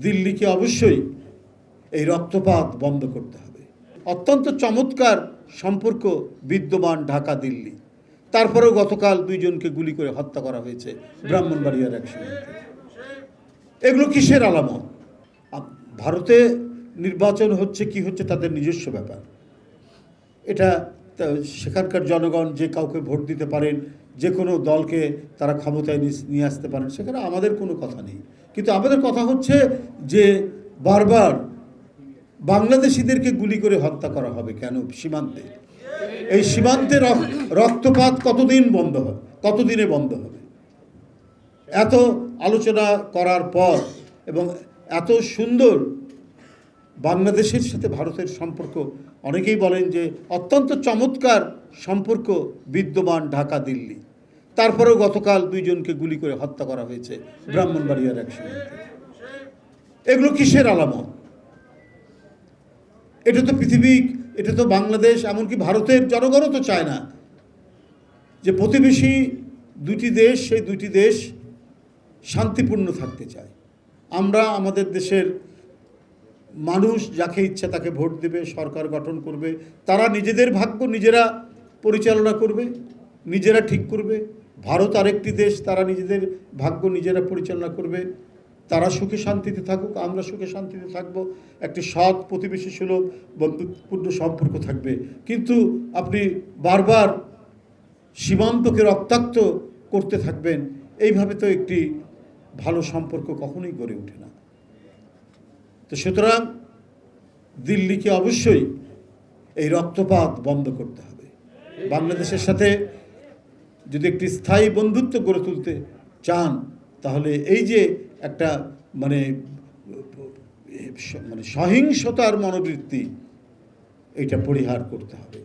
দিল্লিকে অবশ্যই এই রক্তপাত বন্ধ করতে হবে। অত্যন্ত চমৎকার সম্পর্ক বিদ্যমান ঢাকা দিল্লি, তারপরেও গতকাল দুইজনকে গুলি করে হত্যা করা হয়েছে ব্রাহ্মণবাড়িয়ার এক সীমান্তে। এগুলো কিসের আলামত? ভারতে নির্বাচন হচ্ছে কি হচ্ছে তাদের নিজস্ব ব্যাপার, এটা সেখানকার জনগণ যে কাউকে ভোট দিতে পারেন, যে কোনো দলকে তারা ক্ষমতায় নিয়ে আসতে পারেন, সেখানে আমাদের কোনো কথা নেই। কিন্তু আমাদের কথা হচ্ছে যে বারবার বাংলাদেশিদেরকে গুলি করে হত্যা করা হবে কেন সীমান্তে? এই সীমান্তে রক্তপাত কতদিন বন্ধ হবে, কতদিনে বন্ধ হবে? এত আলোচনা করার পর এবং এত সুন্দর বাংলাদেশের সাথে ভারতের সম্পর্ক, অনেকেই বলেন যে অত্যন্ত চমৎকার সম্পর্ক বিদ্যমান ঢাকা দিল্লি, তারপরেও গতকাল দুইজনকে গুলি করে হত্যা করা হয়েছে ব্রাহ্মণবাড়িয়ার এক সীমান্তে। এগুলো কিসের আলামত? এটা তো পৃথিবী, এটা তো বাংলাদেশ, এমনকি ভারতের জনগণও তো চায় না যে প্রতিবেশী দুটি দেশ, সেই দুটি দেশ শান্তিপূর্ণ থাকতে চায়। আমরা আমাদের দেশের মানুষ যাকে ইচ্ছা তাকে ভোট দেবে, সরকার গঠন করবে, তারা নিজেদের ভাগ্য নিজেরা পরিচালনা করবে, নিজেরা ঠিক করবে। ভারত আরেকটি দেশ, তারা নিজেদের ভাগ্য নিজেরা পরিচালনা করবে। তারা সুখে শান্তিতে থাকুক, আমরা সুখে শান্তিতে থাকব, একটি সৎ প্রতিবেশী সুলভ বন্ধুত্বপূর্ণ সম্পর্ক থাকবে। কিন্তু আপনি বারবার সীমান্তকে রক্তাক্ত করতে থাকবেন, এইভাবে তো একটি ভালো সম্পর্ক কখনোই গড়ে ওঠে না। তো সুতরাং দিল্লিকে অবশ্যই এই রক্তপাত বন্ধ করতে হবে। বাংলাদেশের সাথে যদি একটি স্থায়ী বন্ধুত্ব গড়ে তুলতে চান, তাহলে এই যে একটা মানে সহিংসতার মনোবৃত্তি, এটা পরিহার করতে হবে।